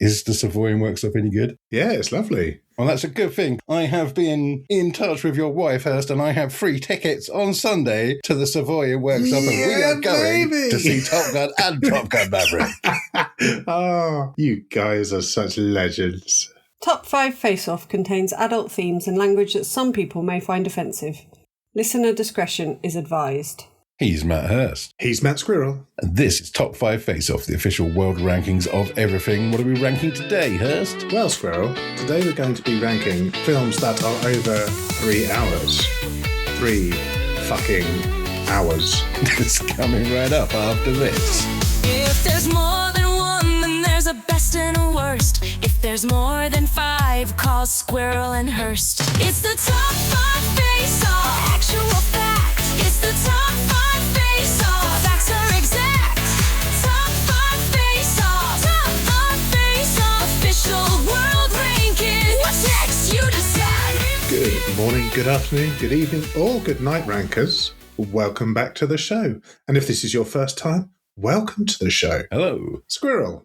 Is the Savoy Workshop any good? Yeah, it's lovely. Well, that's a good thing. I have been in touch with your wife, Hurst, and I have free tickets on Sunday to the Savoy Workshop, and we are going to see Top Gun and Top Gun Maverick. Oh, you guys are such legends. Top 5 Face Off contains adult themes and language that some people may find offensive. Listener discretion is advised. He's Matt Hurst. He's Matt Squirrell. And this is Top 5 Face Off, the official world rankings of everything. What are we ranking today, Hurst? Well, Squirrell, today we're going to be ranking films that are over 3 hours. 3 fucking hours. It's coming right up after this. If there's more than one, then there's a best and a worst. If there's more than 5, call Squirrell and Hurst. It's the Top 5 Face Off. Actual fact. It's the Top 5 Face Off. The facts are exact. Top 5 Face Off. Top 5 Face Off. Official world ranking. What's next? You decide. Good morning, good afternoon, good evening, or good night, rankers. Welcome back to the show. And if this is your first time, welcome to the show. Hello. Squirrell,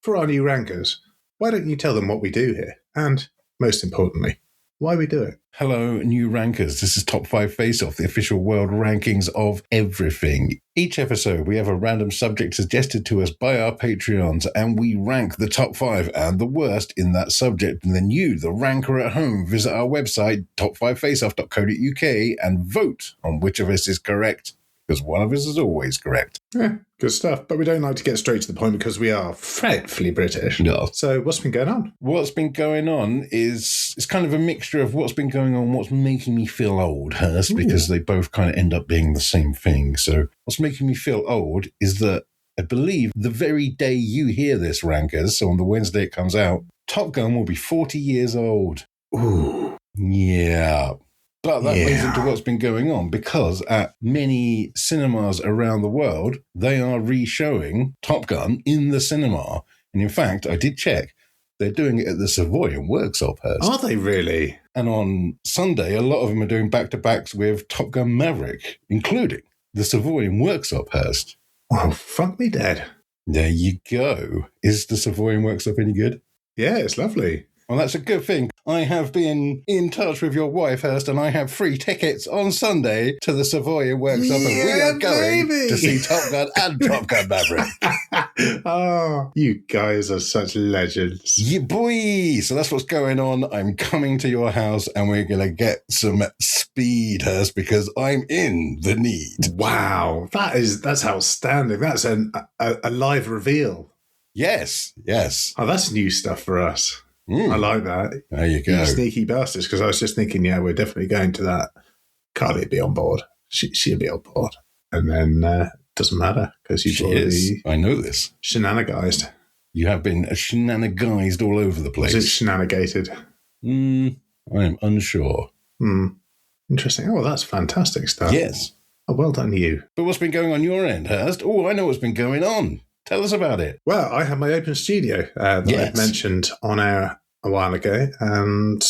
for our new rankers, why don't you tell them what we do here? And, most importantly, why we do it? Hello, new rankers. This is Top 5 Face Off, the official world rankings of everything. Each episode, we have a random subject suggested to us by our Patreons, and we rank the top 5 and the worst in that subject. And then you, the ranker at home, visit our website, top5faceoff.co.uk, and vote on which of us is correct, because one of us is always correct. Yeah, good stuff. But we don't like to get straight to the point because we are frightfully British. No. So what's been going on? What's been going on is it's kind of a mixture of what's been going on, what's making me feel old, Hurst, because they both kind of end up being the same thing. So what's making me feel old is that I believe the very day you hear this, rankers, so on the Wednesday it comes out, Top Gun will be 40 years old. Ooh. Yeah. But that leads into what's been going on, because at many cinemas around the world, they are re-showing Top Gun in the cinema. And in fact, I did check, they're doing it at the Savoy Workshop, Hurst. Are they really? And on Sunday, a lot of them are doing back-to-backs with Top Gun Maverick, including the Savoy Workshop, Hurst. Oh, fuck me dead. There you go. Is the Savoy Workshop any good? Yeah, it's lovely. Well, that's a good thing. I have been in touch with your wife, Hurst, and I have free tickets on Sunday to the Savoy Workshop, and we are going to see Top Gun and Top Gun Maverick. Oh, you guys are such legends. Yeah, boy. So that's what's going on. I'm coming to your house, and we're going to get some speed, Hurst, because I'm in the need. Wow, that's outstanding. That's a live reveal. Yes. Oh, that's new stuff for us. I like that. There you go. You sneaky bastards, because I was just thinking, yeah, we're definitely going to that. Carly'd be on board. She'll be on board. And then doesn't matter, because you've already... I know this. Shenanigized. You have been shenanigized all over the place. Is it shenanigated? I am unsure. Interesting. Oh, well, that's fantastic stuff. Yes. Oh, well done, you. But what's been going on your end, Hurst? Oh, I know what's been going on. Tell us about it. Well, I have my open studio that I mentioned on air a while ago, and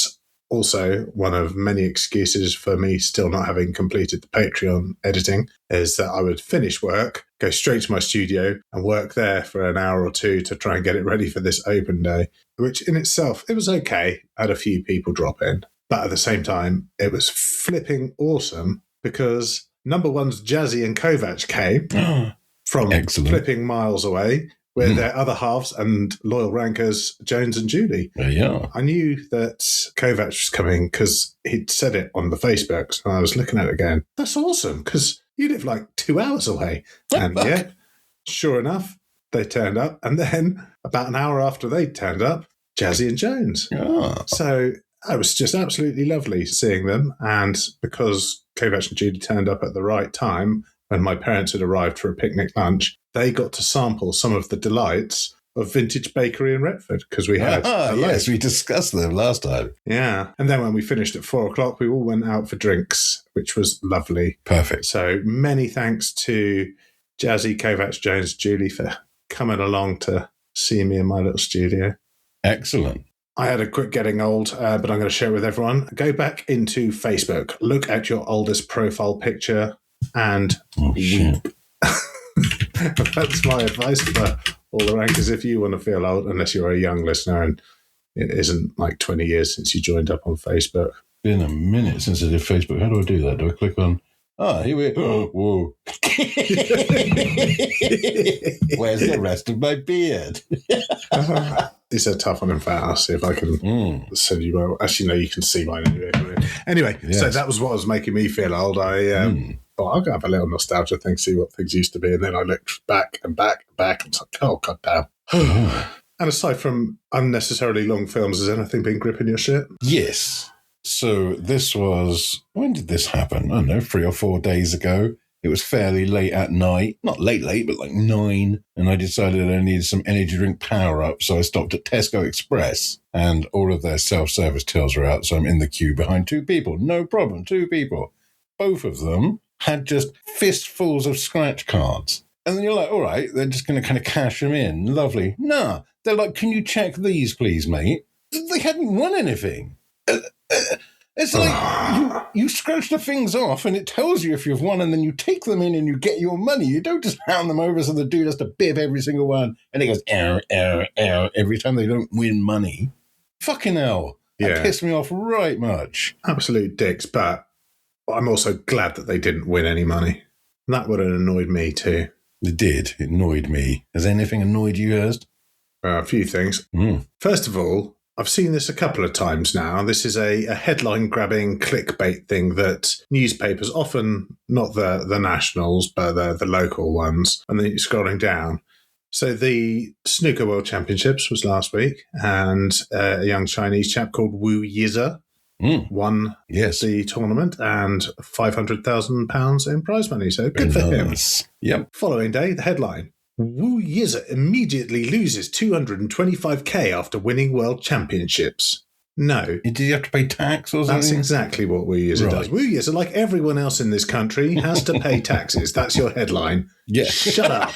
also one of many excuses for me still not having completed the Patreon editing is that I would finish work, go straight to my studio and work there for an hour or two to try and get it ready for this open day, which in itself, it was okay. I had a few people drop in, but at the same time, it was flipping awesome because number one's Jazzy and Kovac came from flipping miles away with their other halves and loyal rankers, Jones and Julie. Yeah. I knew that Kovac was coming because he'd said it on the Facebooks, and I was looking at it going, that's awesome, because you live like 2 hours away. And yeah, sure enough, they turned up. And then about an hour after they turned up, Jazzy and Jones. Oh. So it was just absolutely lovely seeing them. And because Kovac and Julie turned up at the right time, when my parents had arrived for a picnic lunch, they got to sample some of the delights of Vintage Bakery in Retford, because we had yes, we discussed them last time. Yeah. And then when we finished at 4:00, we all went out for drinks, which was lovely. Perfect. So many thanks to Jazzy, Kovac, Jones, Julie for coming along to see me in my little studio. Excellent. I had a quick getting old, but I'm going to share it with everyone. Go back into Facebook, look at your oldest profile picture, and weep. That's my advice for all the rankers. If you want to feel old, unless you're a young listener and it isn't like 20 years since you joined up on Facebook. Been a minute since I did Facebook. How do I do that? Do I click on... here we go. Whoa. Where's the rest of my beard? It's a tough one, in fact. I'll see if I can send you my... Actually, no, you can see mine anyway. Yes. So that was what was making me feel old. I thought, I'll go have a little nostalgia thing, see what things used to be. And then I looked back and back and back and was like, oh, God damn. And aside from unnecessarily long films, has anything been gripping your shit? Yes. So this was... When did this happen? I don't know, 3 or 4 days ago. It was fairly late at night. Not late, but like 9. And I decided I needed some energy drink power-up, so I stopped at Tesco Express. And all of their self-service tills were out, so I'm in the queue behind 2 people. No problem, 2 people. Both of them had just fistfuls of scratch cards. And then you're like, all right, they're just going to kind of cash them in. Lovely. Nah. They're like, can you check these, please, mate? They hadn't won anything. It's like you scratch the things off and it tells you if you've won, and then you take them in and you get your money. You don't just hand them over so the dude has to bib every single one and it goes error, error, error every time they don't win money. Fucking hell. That pissed me off right much. Absolute dicks, but I'm also glad that they didn't win any money. That would have annoyed me too. It did. It annoyed me. Has anything annoyed you, Hurst? A few things. First of all, I've seen this a couple of times now. This is a headline-grabbing clickbait thing that newspapers, often not the nationals, but the local ones, and then you're scrolling down. So the Snooker World Championships was last week, and a young Chinese chap called Wu Yize won the tournament and £500,000 in prize money. So good for him. Yep. Following day, the headline. Wu Yize immediately loses $225K after winning world championships. No. Did you have to pay tax or something? That's exactly what Wu Yize does. Wu Yize, like everyone else in this country, has to pay taxes. That's your headline. Yeah. Shut up.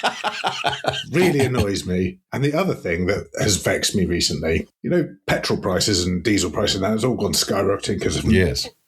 Really annoys me. And the other thing that has vexed me recently, petrol prices and diesel prices, that has all gone skyrocketing because of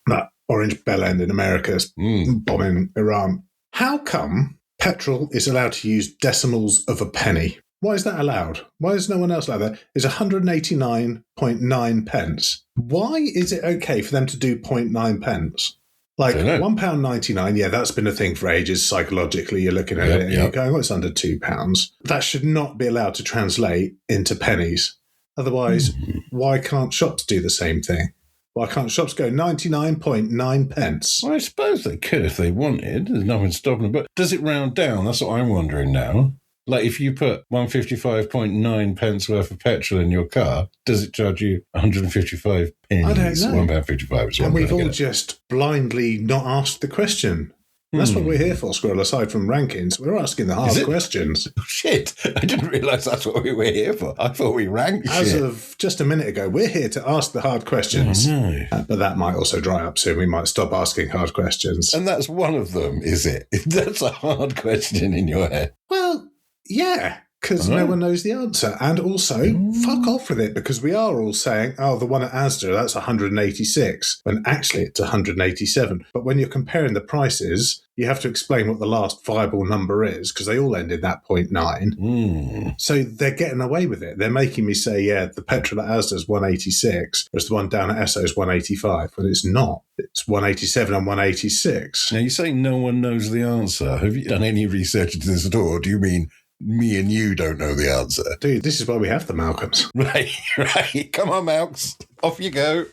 that orange bell end in America bombing Iran. How come petrol is allowed to use decimals of a penny? Why is that allowed? Why is no one else allowed that? It's 189.9 pence. Why is it okay for them to do 0.9 pence? Like £1.99, that's been a thing for ages. Psychologically, you're looking at it and you're going, it's under £2. That should not be allowed to translate into pennies. Otherwise, why can't shops do the same thing? Why can't shops go 99.9 pence? Well, I suppose they could if they wanted. There's nothing stopping them. But does it round down? That's what I'm wondering now. Like, if you put 155.9 pence worth of petrol in your car, does it charge you 155 pennies? I don't know. £1.55 is and we've all just blindly not asked the question. That's what we're here for, Squirrel, aside from rankings. We're asking the hard questions. Oh, shit. I didn't realise that's what we were here for. I thought we ranked As of just a minute ago, we're here to ask the hard questions. Oh, no. But that might also dry up soon. We might stop asking hard questions. And that's one of them, is it? That's a hard question in your head. Well, yeah, because no one knows the answer. And also, fuck off with it, because we are all saying, the one at Asda, that's 186, when actually it's 187. But when you're comparing the prices, you have to explain what the last viable number is, because they all end in that 0.9. So they're getting away with it. They're making me say, the petrol at Asda is 186, whereas the one down at Esso is 185. Well, it's not. It's 187 and 186. Now, you say no one knows the answer. Have you done any research into this at all? Or do you mean me and you don't know the answer? Dude, this is why we have the Malcolms. Right. Come on, Malks. Off you go.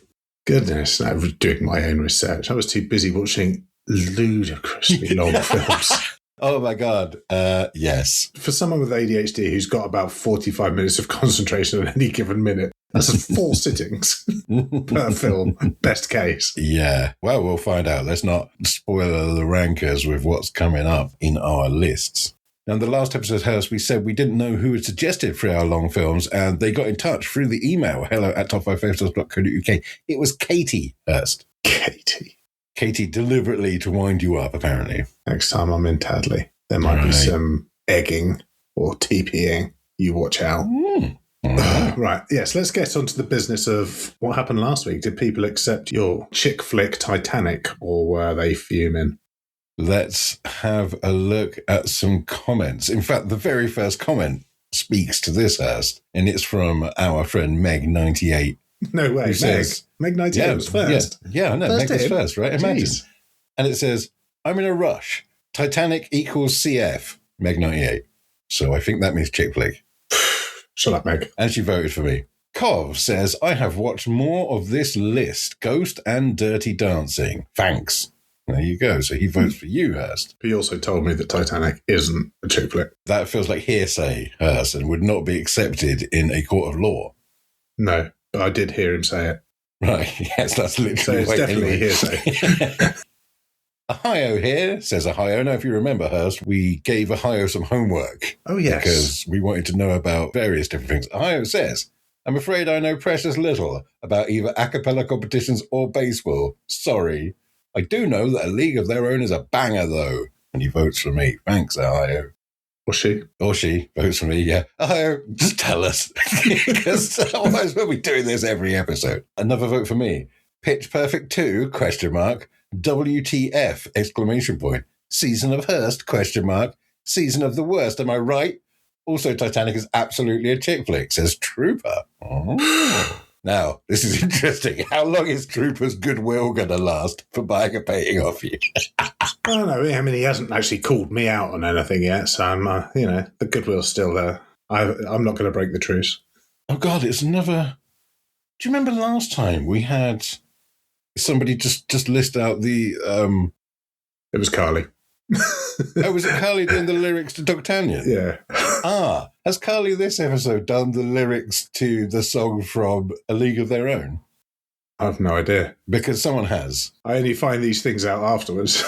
Goodness, I was doing my own research. I was too busy watching ludicrously long films. Oh, my God. Yes. For someone with ADHD who's got about 45 minutes of concentration at any given minute, that's 4 sittings per film, best case. Yeah. Well, we'll find out. Let's not spoil the rankers with what's coming up in our lists. Now, in the last episode, Hurst, we said we didn't know who had suggested 3-hour-long films, and they got in touch through the email, hello@top5favestores.co.uk. It was Katie, Hurst. Katie deliberately to wind you up, apparently. Next time I'm in Tadley, there might be some egging or TPing. You watch out. Right, yes, let's get on to the business of what happened last week. Did people accept your chick flick Titanic, or were they fuming? Let's have a look at some comments. In fact, the very first comment speaks to this, Hurst, and it's from our friend Meg98. No way, Meg98 was first. Yeah, I know, Meg was first, right? Imagine. Jeez. And it says, I'm in a rush. Titanic equals CF, Meg98. So I think that means chick flick. Shut up, Meg. And she voted for me. Cov says, I have watched more of this list, Ghost and Dirty Dancing. Thanks. There you go. So he votes for you, Hurst. He also told me that Titanic isn't a chick flick. That feels like hearsay, Hurst, and would not be accepted in a court of law. No, but I did hear him say it. Right, yes, that's literally... So it's definitely hearsay. Ohio here says Ohio. Now, if you remember, Hurst, we gave Ohio some homework. Oh, yes. Because we wanted to know about various different things. Ohio says, I'm afraid I know precious little about either a cappella competitions or baseball. Sorry. I do know that A League of Their Own is a banger, though. And he votes for me. Thanks, Ohio. Or she. Or she votes for me, yeah. Ohio, just tell us. Because otherwise we'll be doing this every episode. Another vote for me. Pitch Perfect 2, question mark. WTF, exclamation point. Season of Hurst, question mark. Season of the Worst, am I right? Also, Titanic is absolutely a chick flick, says Trooper. Oh. Now, this is interesting. How long is Trooper's goodwill going to last for buying a painting off you? I don't know. I mean, he hasn't actually called me out on anything yet, so I'm, the goodwill's still there. I'm not going to break the truce. Oh, God, it's another... Do you remember last time we had somebody just list out the... It was Carly. Oh, was it Carly doing the lyrics to D'Artagnan? Yeah. Has Carly this episode done the lyrics to the song from A League of Their Own? I have no idea. Because someone has. I only find these things out afterwards.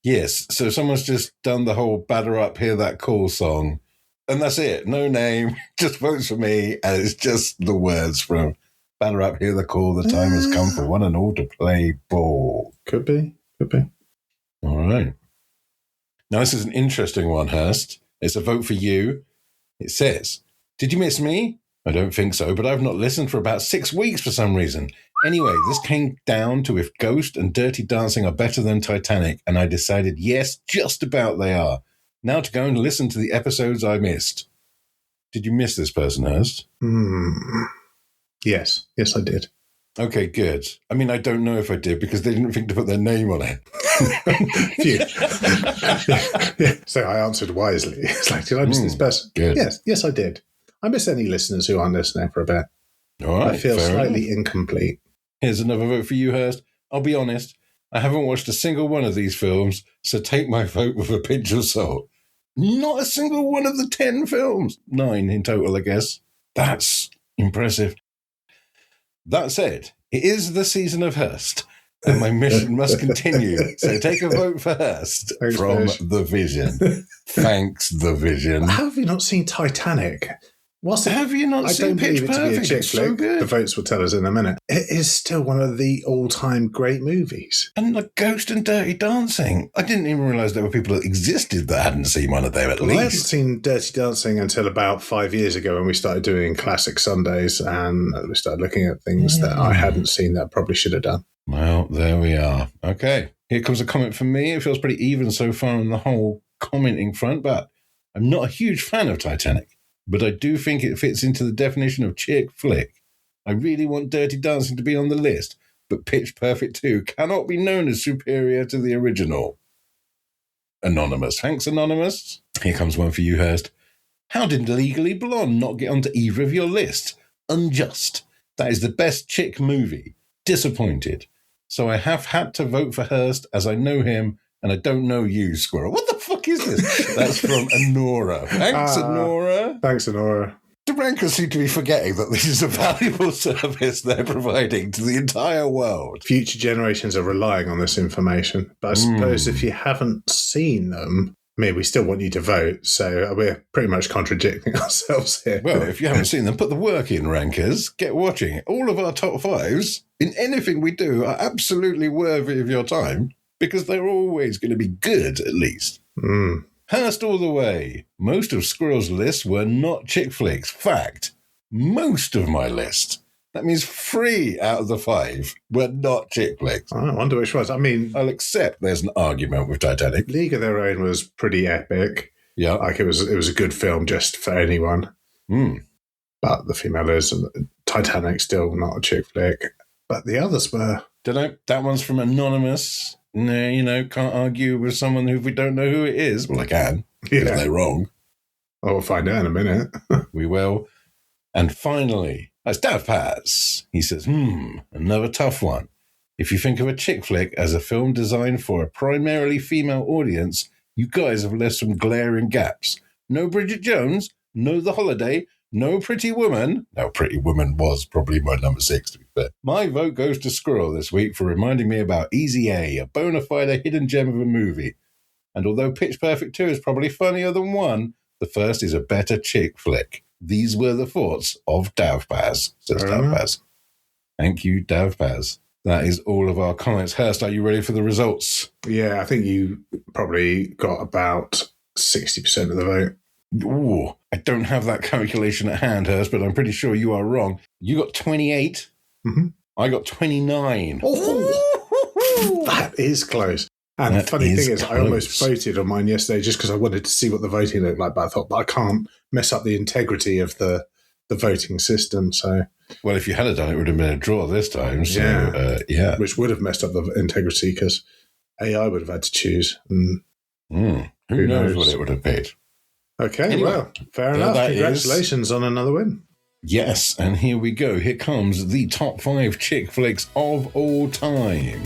Yes, so someone's just done the whole batter up, hear that call song, and that's it. No name, just votes for me, and it's just the words from batter up, hear the call, the time has come for one and all to play ball. Could be. All right. Now, this is an interesting one, Hurst. It's a vote for you. It says, did you miss me? I don't think so, but I've not listened for about 6 weeks for some reason. Anyway, this came down to if Ghost and Dirty Dancing are better than Titanic, and I decided, yes, just about they are. Now to go and listen to the episodes I missed. Did you miss this person, Hurst? Yes, I did. Okay, good. I mean, I don't know if I did because they didn't think to put their name on it. Yeah. So I answered wisely. It's like, did I miss this person? Good. Yes, I did. I miss any listeners who aren't listening for a bit. All right, I feel slightly incomplete. Here's another vote for you, Hurst. I'll be honest, I haven't watched a single one of these films, so take my vote with a pinch of salt. Not a single one of the 10 films. 9 in total, I guess. That's impressive. That said, it is the season of Hurst, and my mission must continue. So take a vote for Hurst. Thanks, from Fish. The Vision. Thanks, The Vision. How have you not seen Titanic? Have you not seen Pitch Perfect? I don't believe it to be a chick It's flick. so good. The votes will tell us in a minute. It is still one of the all-time great movies. And like Ghost and Dirty Dancing. I didn't even realise there were people that existed that hadn't seen one of them at I hadn't least. seen Dirty Dancing until about 5 years ago when we started doing Classic Sundays and we started looking at things that I hadn't seen that I probably should have done. Well, there we are. Okay, here comes a comment from me. It feels pretty even so far on the whole commenting front, but I'm not a huge fan of Titanic. But I do think it fits into the definition of chick flick. I really want Dirty Dancing to be on the list, but Pitch Perfect 2 cannot be known as superior to the original. Anonymous. Thanks, Anonymous. Here comes one for you, Hurst. How did Legally Blonde not get onto either of your lists? Unjust. That is the best chick movie. Disappointed. So I have had to vote for Hurst as I know him and I don't know you, Squirrell. What the fuck is this? That's from Honora. Thanks, Honora. Thanks, Honora. The rankers seem to be forgetting that this is a valuable service they're providing to the entire world. Future generations are relying on this information. But I suppose if you haven't seen them, I mean, we still want you to vote. So we're pretty much contradicting ourselves here. Well, if you haven't seen them, put the work in, rankers. Get watching. All of our top fives in anything we do are absolutely worthy of your time because they're always going to be good, at least. Hurst all the way. Most of Squirrel's lists were not chick flicks. Fact. Most of my list. That means 3 out of the 5 were not chick flicks. I wonder which was. I mean, I'll accept there's an argument with Titanic. League of Their Own was pretty epic. Yeah. Like it was a good film just for anyone. But the female is. Titanic still not a chick flick. But the others were. Don't know. That one's from Anonymous. No, can't argue with someone who we don't know who it is. Well, I can, because they're wrong. Oh, we'll find out in a minute. We will. And finally, that's Dav Paz. He says, another tough one. If you think of a chick flick as a film designed for a primarily female audience, you guys have left some glaring gaps. No Bridget Jones, no The Holiday, no Pretty Woman. Now, Pretty Woman was probably my number 6, to be fair. My vote goes to Squirrell this week for reminding me about Easy A bona fide hidden gem of a movie. And although Pitch Perfect 2 is probably funnier than 1, the first is a better chick flick. These were the thoughts of Dav Paz, says Dav Paz. Thank you, Dav Paz. That is all of our comments. Hurst, are you ready for the results? Yeah, I think you probably got about 60% of the vote. Ooh, I don't have that calculation at hand, Hurst, but I'm pretty sure you are wrong. You got 28. Mm-hmm. I got 29. Oh, that is close. And the funny thing is, I almost voted on mine yesterday just because I wanted to see what the voting looked like, but I thought, I can't mess up the integrity of the voting system. So, well, if you had done it, it would have been a draw this time. So, which would have messed up the integrity because AI would have had to choose. And who knows what it would have picked? Okay, anyway, well, fair enough. Congratulations on another win. Yes, and here we go. Here comes the top 5 chick flicks of all time.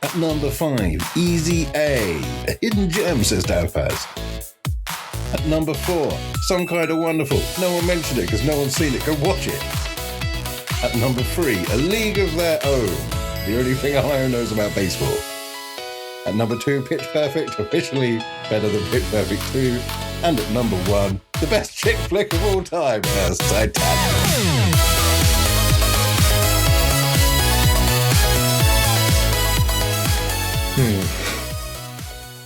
At number 5, Easy A hidden gem, says Dav Paz. At number 4, Some Kind of Wonderful. No one mentioned it because no one's seen it. Go watch it. At number 3, A League of Their Own. The only thing Ohio knows about baseball. At number 2, Pitch Perfect, officially better than Pitch Perfect 2. And at number 1, the best chick flick of all time, as Titanic.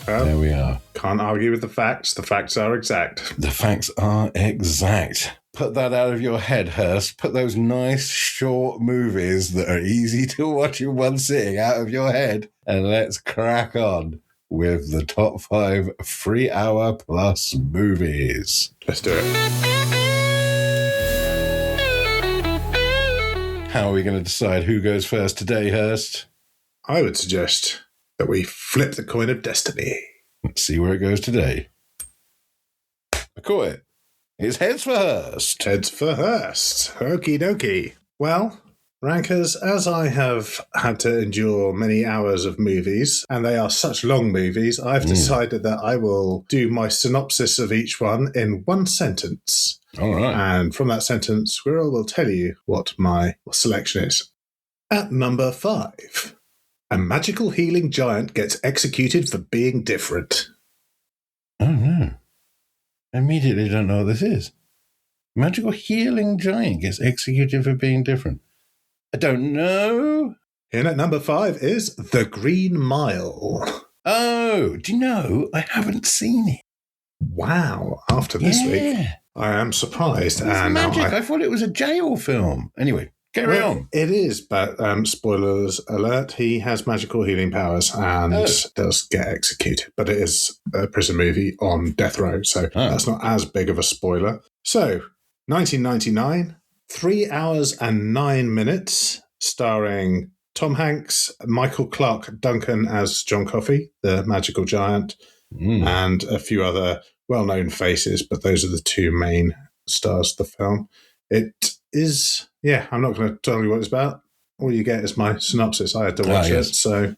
Well, there we are. Can't argue with the facts. The facts are exact. The facts are exact. Put that out of your head, Hurst. Put those nice, short movies that are easy to watch in one sitting out of your head. And let's crack on with the top 5 3-hour plus movies. Let's do it. How are we going to decide who goes first today, Hurst? I would suggest that we flip the coin of destiny. Let's see where it goes today. I caught it. It's heads for Hurst. Heads for Hurst. Okie dokie. Well, rankers, as I have had to endure many hours of movies, and they are such long movies, I've decided that I will do my synopsis of each one in one sentence. All right. And from that sentence, Squirrell will tell you what my selection is. At number 5, a magical healing giant gets executed for being different. Oh, no. I immediately don't know what this is. Magical healing giant gets executed for being different. I don't know. In at number 5 is The Green Mile. Oh, do you know? I haven't seen it. Wow. After this week, I am surprised. It's magic. I thought it was a jail film. Anyway, carry on. It is, but spoilers alert, he has magical healing powers and does get executed. But it is a prison movie on death row, so that's not as big of a spoiler. So, 1999, 3 hours and 9 minutes, starring Tom Hanks, Michael Clark Duncan as John Coffey, the magical giant, and a few other well-known faces, but those are the 2 main stars of the film. It is, I'm not going to tell you what it's about. All you get is my synopsis. I had to watch it, so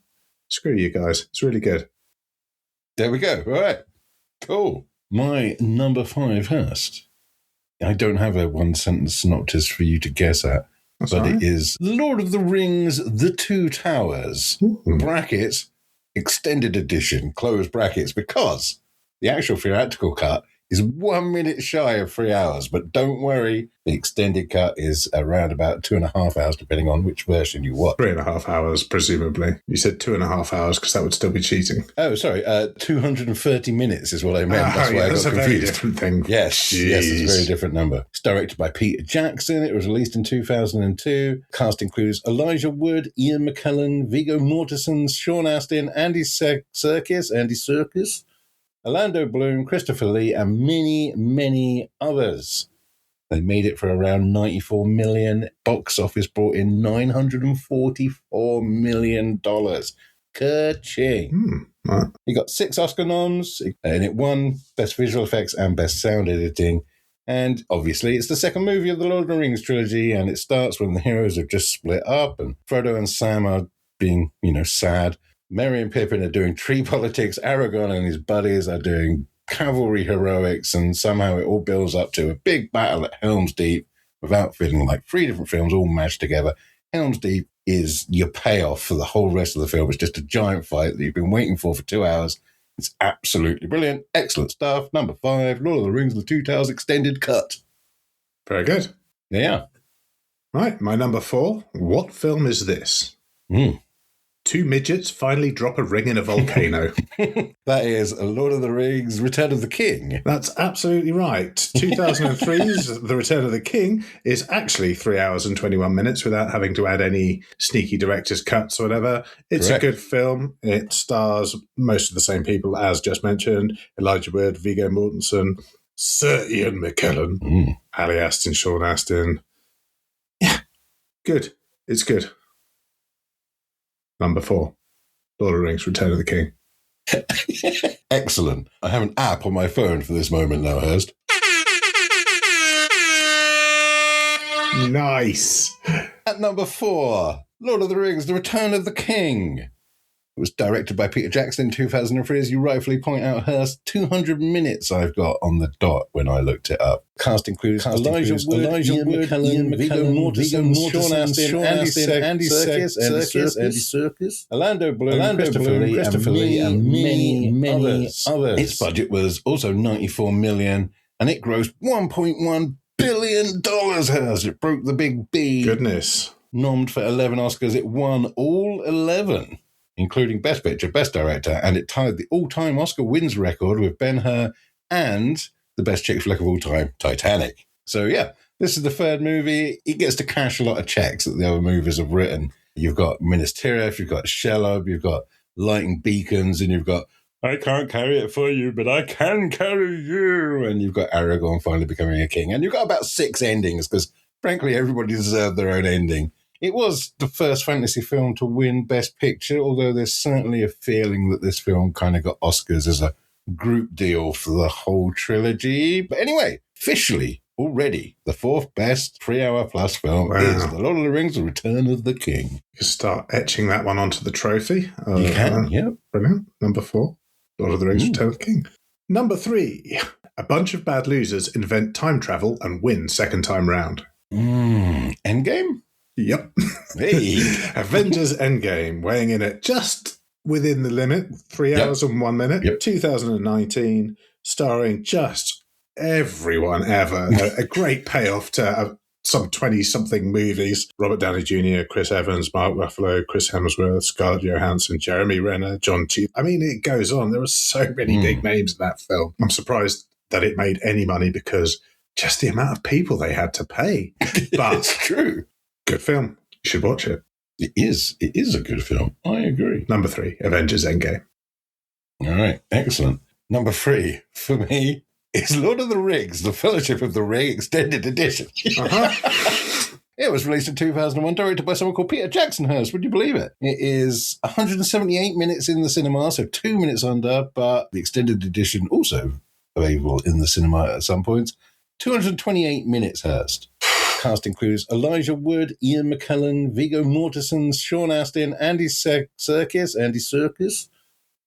screw you guys. It's really good. There we go. All right. Cool. My number 5, Hurst. I don't have a one-sentence synopsis for you to guess at, it is Lord of the Rings, The Two Towers, brackets, extended edition, close brackets, because the actual theatrical cut is 1 minute shy of 3 hours. But don't worry, the extended cut is around about 2.5 hours, depending on which version you watch. 3.5 hours, presumably. You said 2.5 hours because that would still be cheating. Oh, sorry. 230 minutes is what I meant. That's why I got confused. That's a very different thing. Yes, it's a very different number. It's directed by Peter Jackson. It was released in 2002. Cast includes Elijah Wood, Ian McKellen, Viggo Mortensen, Sean Astin, Andy Serkis, Orlando Bloom, Christopher Lee, and many, many others. They made it for around 94 million. Box office brought in $944 million. Ka-ching. He got 6 Oscar noms, and it won Best Visual Effects and Best Sound Editing. And obviously, it's the second movie of the Lord of the Rings trilogy, and it starts when the heroes have just split up, and Frodo and Sam are being, sad. Merry and Pippin are doing tree politics. Aragorn and his buddies are doing cavalry heroics, and somehow it all builds up to a big battle at Helm's Deep without feeling like 3 different films all mashed together. Helm's Deep is your payoff for the whole rest of the film. It's just a giant fight that you've been waiting for 2 hours. It's absolutely brilliant. Excellent stuff. Number 5, Lord of the Rings, The Two Towers Extended Cut. Very good. Yeah. Right, my number 4. What film is this? 2 midgets finally drop a ring in a volcano. That is Lord of the Rings, Return of the King. That's absolutely right. 2003's The Return of the King is actually 3 hours and 21 minutes without having to add any sneaky director's cuts or whatever. It's Correct. a good film. It stars most of the same people as just mentioned. Elijah Wood, Viggo Mortensen, Sir Ian McKellen, Ali Aston, Sean Astin. Yeah, good. It's good. Number 4, Lord of the Rings, Return of the King. Excellent. I have an app on my phone for this moment now, Hurst. Nice. At number 4, Lord of the Rings, The Return of the King. It was directed by Peter Jackson in 2003, as you rightfully point out, Hurst. 200 minutes I've got on the dot when I looked it up. Cast includes Elijah Wood, Ian McKellen, Viggo Mortensen, Sean Astin, Andy Serkis, Orlando Bloom, Christopher Lee, and many others. Its budget was also $94 million, and it grossed $1.1 billion, Hurst. It broke the big B. Goodness. Nommed for 11 Oscars. It won all 11. Including Best Picture, Best Director, and it tied the all-time Oscar wins record with Ben-Hur and the best chick flick of all time, Titanic. So yeah, this is the third movie. It gets to cash a lot of checks that the other movies have written. You've got Minas Tirith, you've got Shelob, you've got Lighting Beacons, and you've got I can't carry it for you, but I can carry you. And you've got Aragorn finally becoming a king. And you've got about 6 endings because, frankly, everybody deserved their own ending. It was the first fantasy film to win Best Picture, although there's certainly a feeling that this film kind of got Oscars as a group deal for the whole trilogy. But anyway, officially, already, the 4th best 3-hour-plus film is The Lord of the Rings, The Return of the King. You can start etching that one onto the trophy. You can, yeah. Brilliant. Number 4, Lord of the Rings, Return of the King. Number 3, a bunch of bad losers invent time travel and win second time round. Endgame? Yep. Hey. Avengers Endgame, weighing in at just within the limit, 3 hours and 1 minute, 2019, starring just everyone ever. A great payoff to some 20-something movies. Robert Downey Jr., Chris Evans, Mark Ruffalo, Chris Hemsworth, Scarlett Johansson, Jeremy Renner, John Cheadle. I mean, it goes on. There are so many big names in that film. I'm surprised that it made any money because just the amount of people they had to pay. But it's true. Good film. You should watch it. It is. It is a good film. I agree. Number 3, Avengers Endgame. All right. Excellent. Number 3, for me, is Lord of the Rings, The Fellowship of the Ring Extended Edition. It was released in 2001, directed by someone called Peter Jackson Hurst. Would you believe it? It is 178 minutes in the cinema, so 2 minutes under, but the extended edition also available in the cinema at some points. 228 minutes, Hurst. Cast includes Elijah Wood, Ian McKellen, Viggo Mortensen, Sean Astin, Andy Serkis,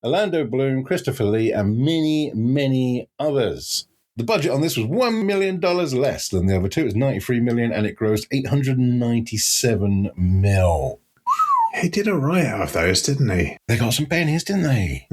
Orlando Bloom, Christopher Lee, and many others. The budget on this was $1 million less than the other two. It was $93 million, and it grossed $897 million. He did all right out of those, didn't he? They got some pennies, didn't they?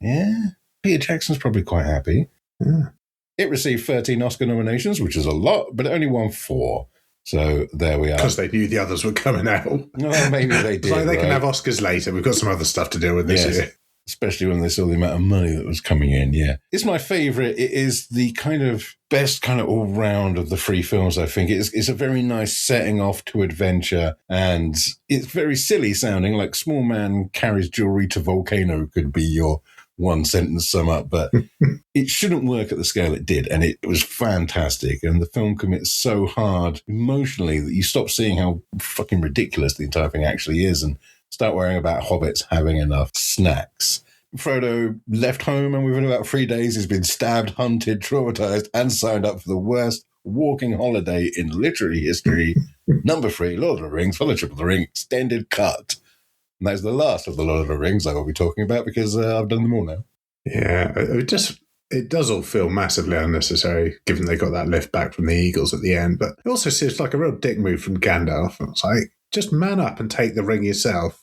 Yeah. Peter Jackson's probably quite happy. Yeah. It received 13 Oscar nominations, which is a lot, but it only won 4. So there we are. Because they knew the others were coming out. Well, maybe they did. So they can have Oscars later. We've got some other stuff to deal with this year. Especially when they saw the amount of money that was coming in, yeah. It's my favourite. It is the kind of best kind of all-round of the 3 films, I think. It's a very nice setting off to adventure, and it's very silly sounding, like Small Man Carries Jewelry to Volcano could be your one sentence sum up, but it shouldn't work at the scale it did, and it was fantastic. And the film commits so hard emotionally that you stop seeing how fucking ridiculous the entire thing actually is and start worrying about hobbits having enough snacks. Frodo left home, and within about 3 days he's been stabbed, hunted, traumatized, and signed up for the worst walking holiday in literary history. Number 3, Lord of the Rings, Fellowship of the Ring, extended cut. And that's the last of the Lord of the Rings I will be talking about because I've done them all now. Yeah, it does all feel massively unnecessary, given they got that lift back from the Eagles at the end. But it also seems like a real dick move from Gandalf. It's like, just man up and take the ring yourself.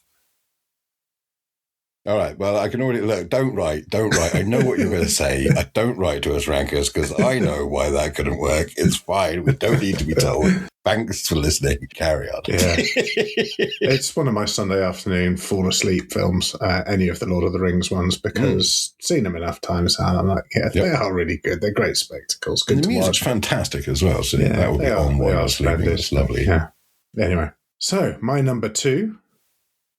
All right, well, I can already look. Don't write. I know what you're going to say. Don't write to us, rankers, because I know why that couldn't work. It's fine. We don't need to be told. Thanks for listening. Carry on. Yeah. It's one of my Sunday afternoon fall asleep films, any of the Lord of the Rings ones, because seen them enough times and I'm like, they are really good. They're great spectacles. Good and the to music's watch. Fantastic as well. So that will be on while I was sleeping. It's lovely. Yeah. Anyway, so my number 2,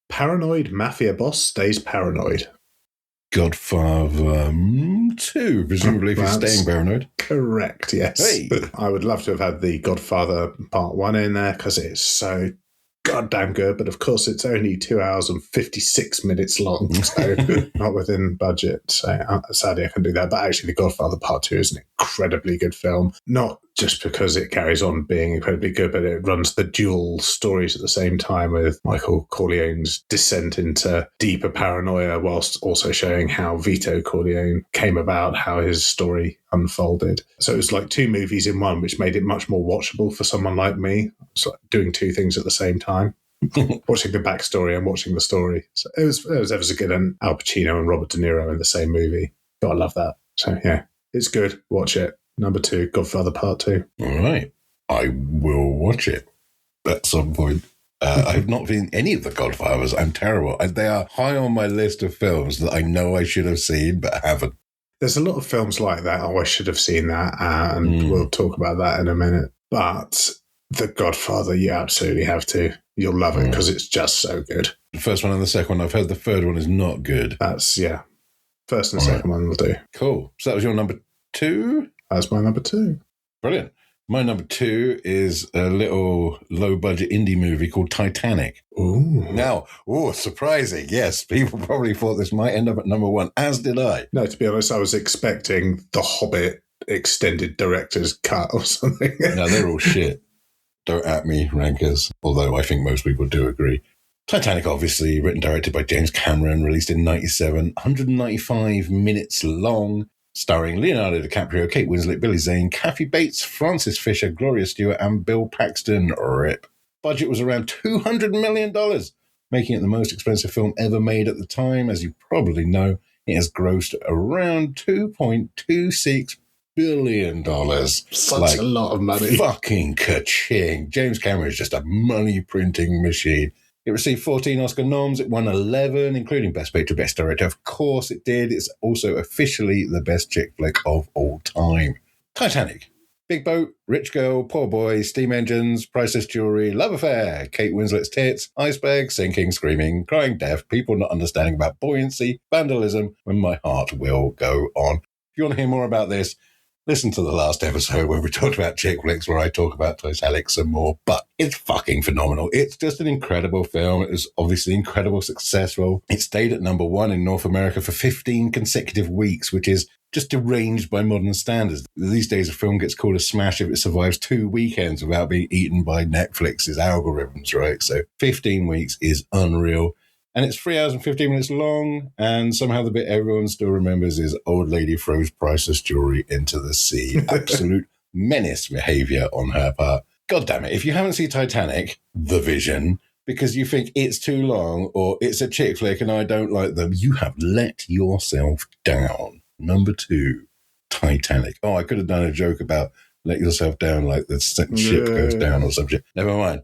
paranoid mafia boss stays paranoid. Godfather 2, presumably if you're staying paranoid. Correct, yes. Hey. I would love to have had the Godfather Part 1 in there because it's so goddamn good, but of course it's only 2 hours and 56 minutes long, so not within budget. So sadly I can do that. But actually The Godfather Part 2 is an incredibly good film, not just because it carries on being incredibly good, but it runs the dual stories at the same time with Michael Corleone's descent into deeper paranoia whilst also showing how Vito Corleone came about, how his story unfolded. So it was like 2 movies in one, which made it much more watchable for someone like me. It's like doing 2 things at the same time. Watching the backstory and watching the story. So it was ever so good. And Al Pacino and Robert De Niro in the same movie. Gotta love that. So yeah, it's good. Watch it. Number 2, Godfather Part 2. All right. I will watch it at some point. I've not seen any of the Godfathers. I'm terrible. They are high on my list of films that I know I should have seen, but haven't. There's a lot of films like that. Oh, I should have seen that. And we'll talk about that in a minute. But The Godfather, you absolutely have to. You'll love it because it's just so good. The first one and the second one. I've heard the third one is not good. That's, first and second one will do. Cool. So that was your number 2? That's my number 2. Brilliant. My number 2 is a little low-budget indie movie called Titanic. Ooh. Now, surprising. Yes, people probably thought this might end up at number 1, as did I. No, to be honest, I was expecting The Hobbit extended director's cut or something. No, they're all shit. Don't at me, rankers, although I think most people do agree. Titanic, obviously, written and directed by James Cameron, released in 1997, 195 minutes long, starring Leonardo DiCaprio, Kate Winslet, Billy Zane, Kathy Bates, Francis Fisher, Gloria Stewart, and Bill Paxton. RIP. Budget was around $200 million, making it the most expensive film ever made at the time. As you probably know, it has grossed around $2.26 billion. Such a lot of money. Fucking ka-ching. James Cameron is just a money-printing machine. It received 14 Oscar noms. It won 11, including Best Picture, Best Director. Of course it did. It's also officially the best chick flick of all time. Titanic. Big boat, rich girl, poor boy, steam engines, priceless jewelry, love affair, Kate Winslet's tits, iceberg, sinking, screaming, crying death, people not understanding about buoyancy, vandalism, when my heart will go on. If you want to hear more about this, listen to the last episode where we talked about chick flicks, where I talk about Titanic some more, but it's fucking phenomenal. It's just an incredible film. It was obviously incredibly successful. It stayed at number 1 in North America for 15 consecutive weeks, which is just deranged by modern standards. These days, a film gets called a smash if it survives 2 weekends without being eaten by Netflix's algorithms, right? So 15 weeks is unreal. And it's 3 hours and 15 minutes long, and somehow the bit everyone still remembers is old lady throws priceless jewelry into the sea. Absolute menace behaviour on her part. God damn it, if you haven't seen Titanic, The Vision, because you think it's too long or it's a chick flick and I don't like them, you have let yourself down. Number 2, Titanic. Oh, I could have done a joke about let yourself down like the ship goes down or something. Never mind.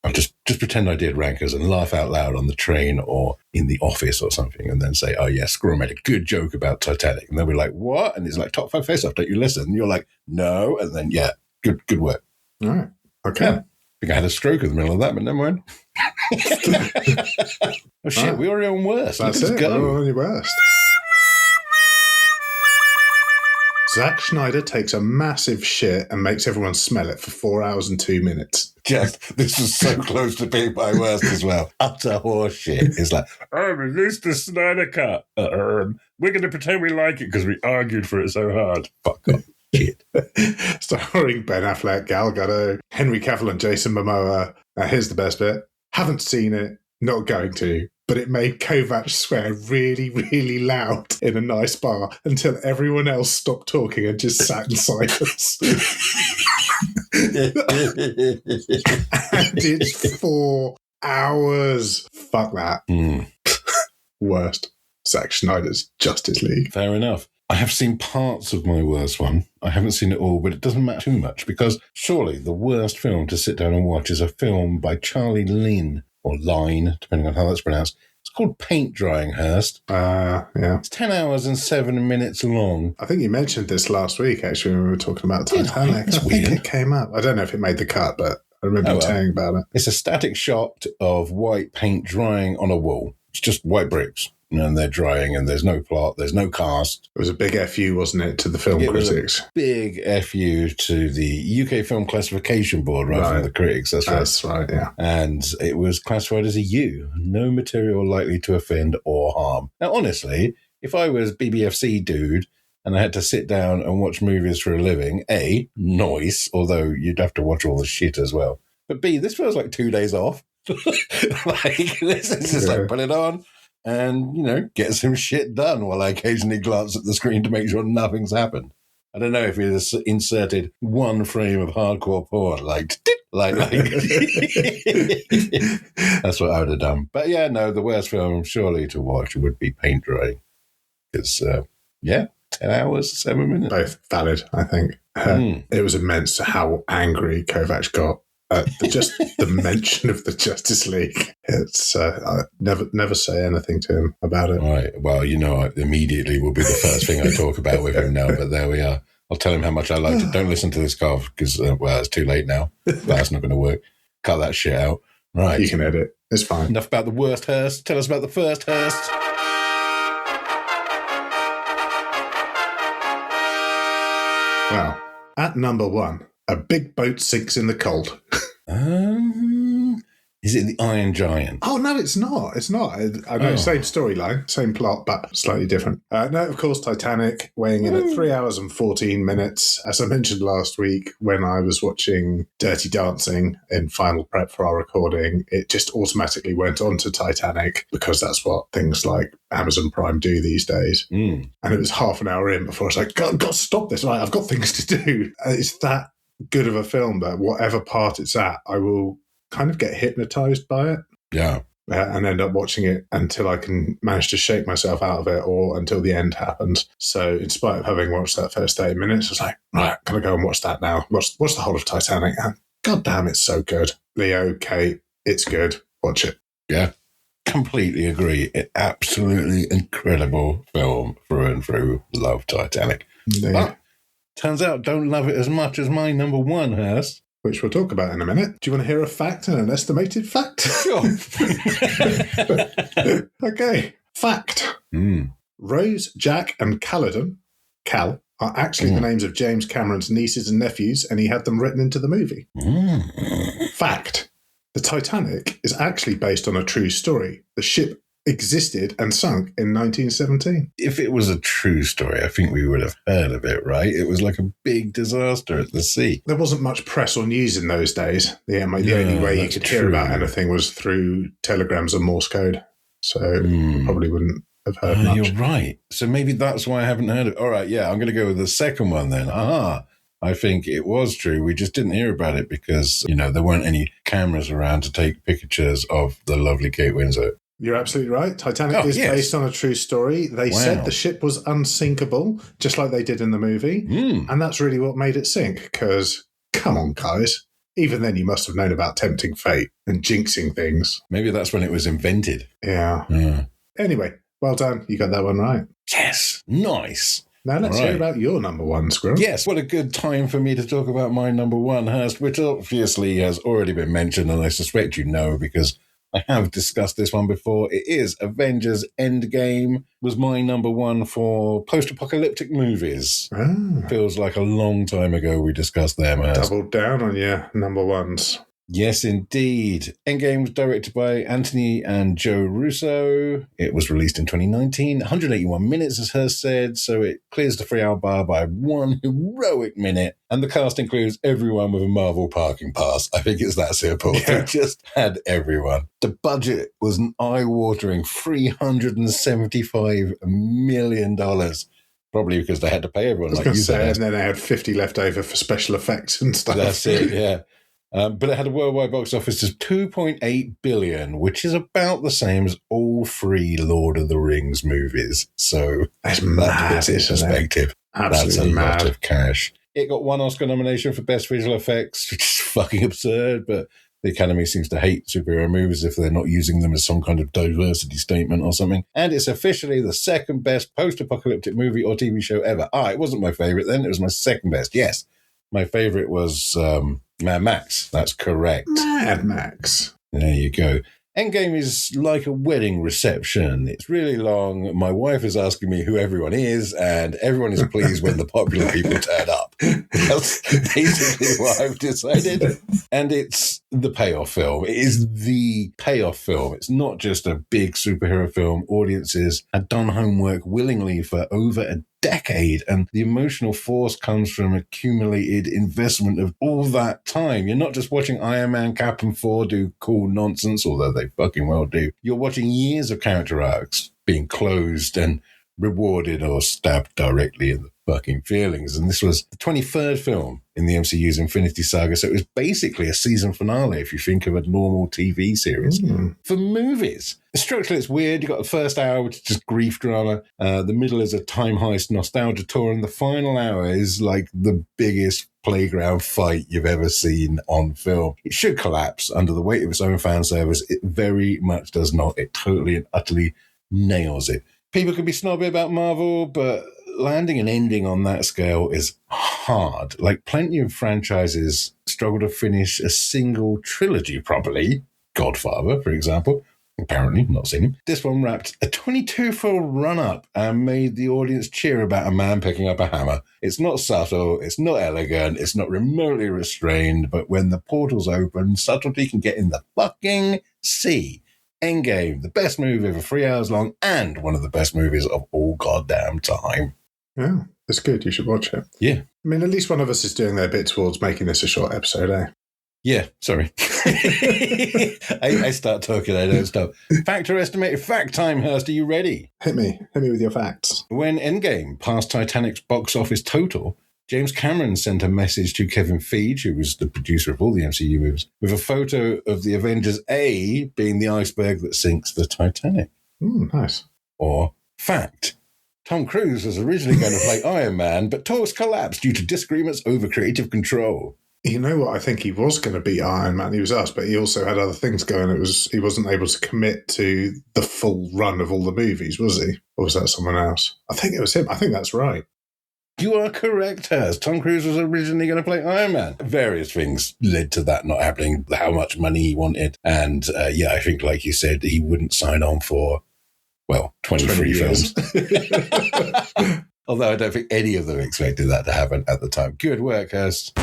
I'll just pretend I did rankers and laugh out loud on the train or in the office or something and then say, oh yeah, Squirrell made a good joke about Titanic. And they'll be like, what? And it's like, top 5 face-off, don't you listen? And you're like, no. And then, yeah, good work. All right. Okay. Yeah. I think I had a stroke in the middle of that, but never mind. Oh shit, we're already on worst. That's it. Go. We're on your worst. Zack Snyder takes a massive shit and makes everyone smell it for 4 hours and 2 minutes. This was so close to being my worst as well. Utter horseshit. It's like, release the Snyder Cut. We're going to pretend we like it because we argued for it so hard. Fuck off. Shit. Starring Ben Affleck, Gal Gadot, Henry Cavill and Jason Momoa. Now, here's the best bit. Haven't seen it, not going to, but it made Kovac swear really, really loud in a nice bar until everyone else stopped talking and just sat in silence. And it's 4 hours. Fuck that. Worst. Zack Snyder's Justice League. Fair enough. I have seen parts of my worst one. I haven't seen it all, but it doesn't matter too much because surely the worst film to sit down and watch is a film by Charlie Lynn, or Line, depending on how that's pronounced. It's called Paint Drying, Hurst. Yeah. It's 10 hours and 7 minutes long. I think you mentioned this last week, actually, when we were talking about Titanic. That's I think weird. it came up. I don't know if it made the cut, but I remember you telling about it. It's a static shot of white paint drying on a wall. It's just white bricks. And they're drying, and there's no plot, there's no cast. It was a big FU, wasn't it, to the film critics? Was a big FU to the UK Film Classification Board, rather than the critics. That's right, yeah. And it was classified as a U, no material likely to offend or harm. Now, honestly, if I was BBFC dude and I had to sit down and watch movies for a living, A, noise, although you'd have to watch all the shit as well. But B, this feels like 2 days off. This is just like, put it on. And, get some shit done while I occasionally glance at the screen to make sure nothing's happened. I don't know if you just inserted one frame of hardcore porn, like that's what I would have done. But yeah, no, the worst film surely to watch would be Paint Drying. It's, 10 hours, 7 minutes. Both valid, I think. It was immense how angry Kovac got. Just the mention of the Justice League. It's I never say anything to him about it. Right. Well, I immediately will be the first thing I talk about with him now. But there we are. I'll tell him how much I liked it. Don't listen to this cough because it's too late now. That's not going to work. Cut that shit out. Right. You can edit. It's fine. Enough about the worst Hurst. Tell us about the first Hurst. Well, at number 1. A big boat sinks in the cold. Is it the Iron Giant? Oh, no, it's not. It's not. I know, same storyline, same plot, but slightly different. No, of course, Titanic, weighing in at 3 hours and 14 minutes. As I mentioned last week, when I was watching Dirty Dancing in final prep for our recording, it just automatically went on to Titanic because that's what things like Amazon Prime do these days. And it was half an hour in before I was like, God, stop this. Right, I've got things to do. It's that good of a film that whatever part it's at, I will kind of get hypnotized by it. Yeah. And end up watching it until I can manage to shake myself out of it or until the end happens. So in spite of having watched that first 30 minutes, I was like, right, can I go and watch that now? Watch the whole of Titanic. And God damn, it's so good. Leo, Kate, it's good. Watch it. Yeah. Completely agree. Absolutely incredible film through and through. Love Titanic. Yeah. But turns out don't love it as much as my number 1, Hurst. Which we'll talk about in a minute. Do you want to hear a fact and an estimated fact? Sure. Okay. Fact. Rose, Jack and Caledon, Cal, are actually the names of James Cameron's nieces and nephews, and he had them written into the movie. Fact. The Titanic is actually based on a true story. The ship existed and sunk in 1917. If it was a true story, I think we would have heard of it, right? It was like a big disaster at the sea. There wasn't much press or news in those days. The only way you could hear about anything was through telegrams and Morse code. So you probably wouldn't have heard much. You're right. So maybe that's why I haven't heard it. All right, yeah, I'm going to go with the second one then. I think it was true. We just didn't hear about it because, there weren't any cameras around to take pictures of the lovely Kate Winslet. You're absolutely right. Titanic is based on a true story. They said the ship was unsinkable, just like they did in the movie. And that's really what made it sink, because, come on, guys. Even then, you must have known about tempting fate and jinxing things. Maybe that's when it was invented. Yeah. Anyway, well done. You got that one right. Yes. Nice. Now let's hear about your number 1, Squirrell. Yes, what a good time for me to talk about my number 1, Hurst, which obviously has already been mentioned, and I suspect you know because I have discussed this one before. It is Avengers Endgame. Was my number one for post-apocalyptic movies. Feels like a long time ago we discussed them. Doubled down on your number ones. Yes, indeed. Endgame was directed by Anthony and Joe Russo. It was released in 2019. 181 minutes, as Hurst said, so it clears the 3-hour bar by 1 heroic minute. And the cast includes everyone with a Marvel parking pass. I think it's that simple. Yeah. They just had everyone. The budget was an eye-watering $375 million. Probably because they had to pay everyone. I was going to say, and then they had 50 left over for special effects and stuff. That's it, yeah. But it had a worldwide box office of $2.8 billion, which is about the same as all 3 Lord of the Rings movies. So that's mad, puts it in perspective. Absolutely That's a mad. lot of cash. It got 1 Oscar nomination for Best Visual Effects, which is fucking absurd, but the Academy seems to hate superhero movies if they're not using them as some kind of diversity statement or something. And it's officially the second best post-apocalyptic movie or TV show ever. It wasn't my favorite then. It was my second best. Yes. My favorite was Mad Max. That's correct. Mad Max. There you go. Endgame is like a wedding reception. It's really long. My wife is asking me who everyone is, and everyone is pleased when the popular people turn up. That's basically what I've decided. And it's the payoff film. It is the payoff film. It's not just a big superhero film. Audiences had done homework willingly for over a decade, and the emotional force comes from accumulated investment of all that time. You're not just watching Iron Man, Cap, and Thor do cool nonsense, although they fucking well do. You're watching years of character arcs being closed and rewarded or stabbed directly in the fucking feelings. And this was the 23rd film in the MCU's Infinity Saga, so it was basically a season finale if you think of a normal TV series. For movies, structurally it's weird. You've got the first hour, which is just grief drama. The middle is a time heist nostalgia tour, and the final hour is like the biggest playground fight you've ever seen on film. It should collapse under the weight of its own fan service. It very much does not. It totally and utterly nails it. People can be snobby about Marvel, but landing an ending on that scale is hard. Like, plenty of franchises struggle to finish a single trilogy properly. Godfather, for example. Apparently, not seen him. This one wrapped a 22-fold run-up and made the audience cheer about a man picking up a hammer. It's not subtle, it's not elegant, it's not remotely restrained, but when the portals open, subtlety can get in the fucking sea. Endgame, the best movie ever, 3 hours long, and one of the best movies of all goddamn time. Yeah, it's good. You should watch it. Yeah. I mean, at least one of us is doing their bit towards making this a short episode, eh? Yeah, sorry. I start talking, I don't stop. Fact or estimated fact time, Hurst. Are you ready? Hit me with your facts. When Endgame passed Titanic's box office total, James Cameron sent a message to Kevin Feige, who was the producer of all the MCU movies, with a photo of the Avengers A being the iceberg that sinks the Titanic. Nice. Or fact. Tom Cruise was originally going to play Iron Man, but talks collapsed due to disagreements over creative control. You know what? I think he was going to be Iron Man. He was us, but he also had other things going. He wasn't able to commit to the full run of all the movies, was he? Or was that someone else? I think it was him. I think that's right. You are correct, Hurst. Tom Cruise was originally going to play Iron Man. Various things led to that not happening, how much money he wanted. And I think, like you said, he wouldn't sign on for, 23 films. Although I don't think any of them expected that to happen at the time. Good work, Hurst.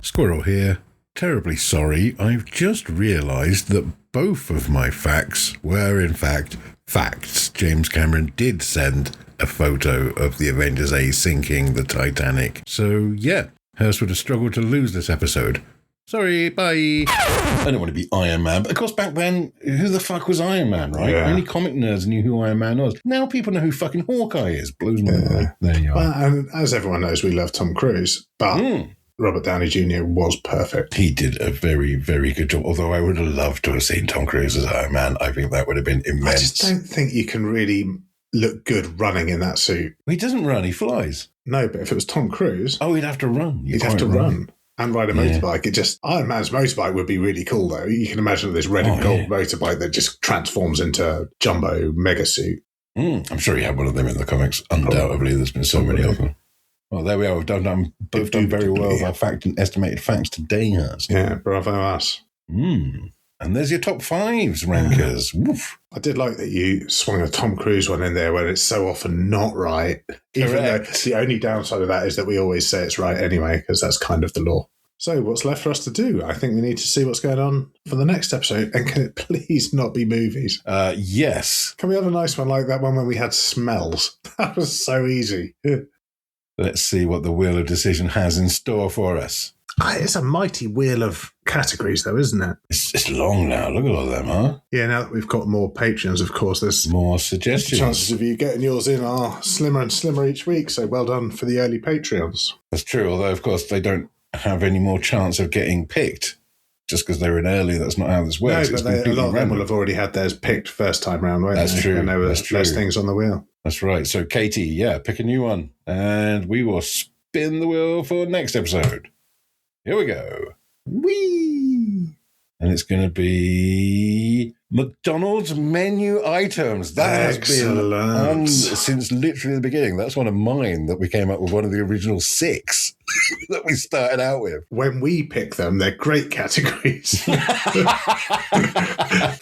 Squirrel here. Terribly sorry. I've just realised that both of my facts were, in fact, facts. James Cameron did send a photo of the Avengers A sinking the Titanic. So, yeah, Hurst would have struggled to lose this episode. Sorry, bye. I don't want to be Iron Man, but of course back then, who the fuck was Iron Man, right? Yeah. Only comic nerds knew who Iron Man was. Now people know who fucking Hawkeye is. Blows my mind. There you are. Well, and as everyone knows, we love Tom Cruise, but Robert Downey Jr. was perfect. He did a very, very good job, although I would have loved to have seen Tom Cruise as Iron Man. I think that would have been immense. I just don't think you can really look good running in that suit. He doesn't run, he flies. No, but if it was Tom Cruise... Oh, he'd have to run. He'd have to run and ride a motorbike. Iron Man's motorbike would be really cool, though. You can imagine this red and gold motorbike that just transforms into a jumbo mega suit. I'm sure he had one of them in the comics. Undoubtedly, there's been so many of them. Well, there we are. We've both done very well with our fact and estimated facts today, Hurst. Yeah, bravo us. And there's your top fives rankers. Woof. I did like that you swung a Tom Cruise one in there where it's so often not right. Even though the only downside of that is that we always say it's right anyway, because that's kind of the law. So what's left for us to do? I think we need to see what's going on for the next episode. And can it please not be movies? Yes. Can we have a nice one like that one when we had smells? That was so easy. Let's see what the Wheel of Decision has in store for us. It's a mighty wheel of categories, though, isn't it? It's long now. Look at all of them, huh? Yeah, now that we've got more Patreons, of course, there's more suggestions. Chances of you getting yours in are slimmer and slimmer each week, so well done for the early Patreons. That's true, although, of course, they don't have any more chance of getting picked. Just because they're in early, that's not how this works. No, but a lot of them will have already had theirs picked first time round, won't That's they? true. And there were less things on the wheel. That's right. So, Katie, pick a new one. And we will spin the wheel for next episode. Here we go. Whee! And it's going to be McDonald's menu items. That has been on since literally the beginning. That's one of mine that we came up with, one of the original 6 that we started out with. When we pick them, they're great categories. The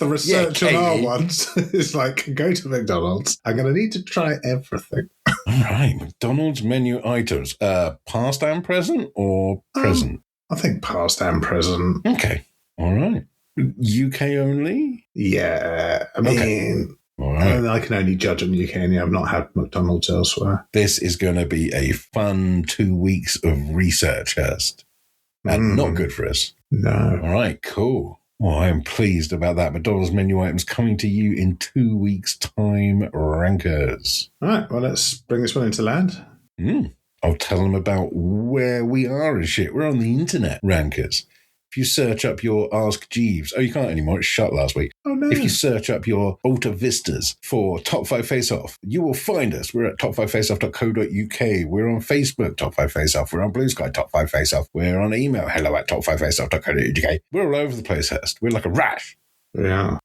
research on our ones is like, go to McDonald's. I'm going to need to try everything. All right. McDonald's menu items. Past and present or present? I think past and present. Okay. All right. UK only? Yeah. I mean, all right. I can only judge on UK and I've not had McDonald's elsewhere. This is going to be a fun 2 weeks of research, Hurst. And not good for us. No. All right, cool. Well, I am pleased about that. McDonald's menu items coming to you in 2 weeks' time, rankers. All right. Well, let's bring this one into land. I'll tell them about where we are and shit. We're on the internet, rankers. If you search up your Ask Jeeves, you can't anymore, it's shut last week. Oh, no. If you search up your Alta Vistas for Top 5 Face Off, you will find us. We're at top5faceoff.co.uk. We're on Facebook, Top 5 Face Off. We're on Blue Sky, Top 5 Face Off. We're on email, hello@top5faceoff.co.uk. We're all over the place, Hurst. We're like a rash. Yeah.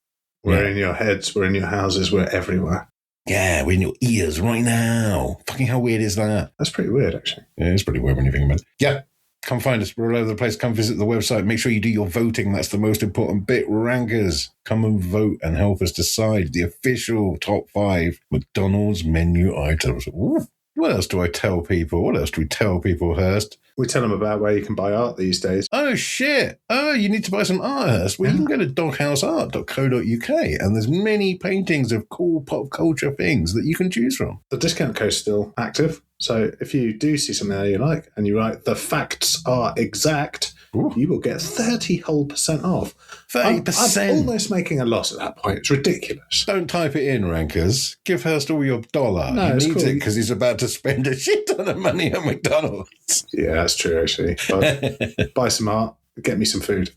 We're in your heads, we're in your houses, we're everywhere. Yeah, we're in your ears right now. Fucking how weird is that? That's pretty weird, actually. Yeah, it's pretty weird when you think about it. Yeah. Come find us. We're all over the place. Come visit the website. Make sure you do your voting. That's the most important bit. Rankers, come and vote and help us decide the official top 5 McDonald's menu items. Ooh. What else do I tell people? What else do we tell people, Hurst? We tell them about where you can buy art these days. Oh, shit. Oh, you need to buy some art, Hurst. Well, you can go to doghouseart.co.uk and there's many paintings of cool pop culture things that you can choose from. The discount code's still active. So if you do see something that you like and you write, the facts are exact, you will get 30% off. 30%? I'm almost making a loss at that point. It's ridiculous. Don't type it in, rankers. Give Hurst all your dollar. No, he needs it because he's about to spend a shit ton of money on McDonald's. Yeah, that's true, actually. But buy some art, get me some food.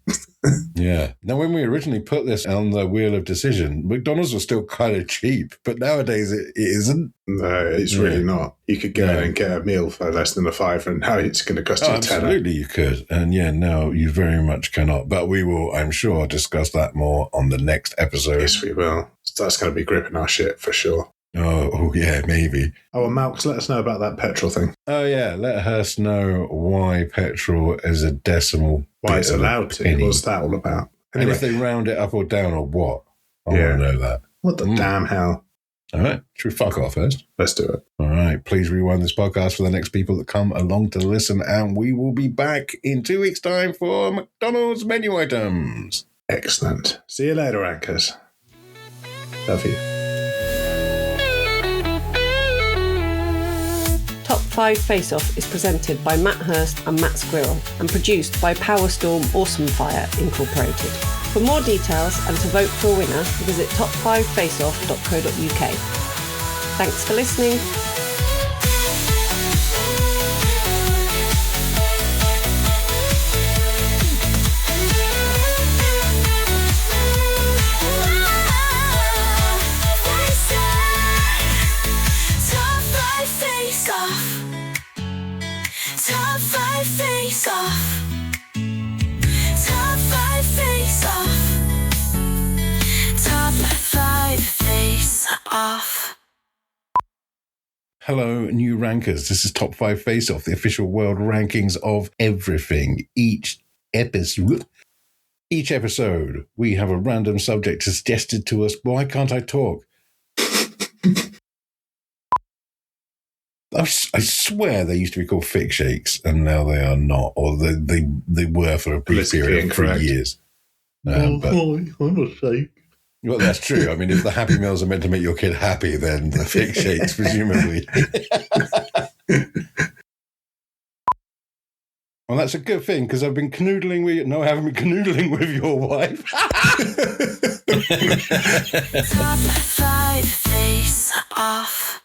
Yeah. Now, when we originally put this on the Wheel of Decision, McDonald's was still kind of cheap, but nowadays it isn't. No, it's really not. You could go and get a meal for less than a £5, and now it's going to cost you a tenner. Absolutely, you could. And no, you very much cannot. But we will, I'm sure, discuss that more on the next episode. Yes, we will. That's going to be gripping our shit for sure. Oh, yeah, maybe. Oh, well, Malx, let us know about that petrol thing. Oh, yeah, let us know why petrol is a decimal. Why it's allowed to. Penny. What's that all about? And Anyway. if they round it up or down or what? I want to know that. What the damn hell? All right, should we fuck off first? Let's do it. All right, please rewind this podcast for the next people that come along to listen, and we will be back in 2 weeks' time for McDonald's menu items. Excellent. See you later, anchors. Love you. Top 5 Face Off is presented by Matt Hurst and Matt Squirrell and produced by Powerstorm Awesomefire Incorporated. For more details and to vote for a winner, visit top5faceoff.co.uk. Thanks for listening. Top 5 Face Off. Top 5 Face Off. Top 5 Face Off. Hello, new rankers. This is Top 5 Face Off, the official world rankings of everything. Each episode Each episode, we have a random subject suggested to us. Why can't I talk? I swear they used to be called Fix Shakes, and now they are not, or they were for a brief period of 3 years. I'm a shake. Well, that's true. I mean, if the Happy Meals are meant to make your kid happy, then the Fix Shakes, presumably. Well, that's a good thing, because I've been canoodling with you. No, I haven't been canoodling with your wife. Top 5 face off.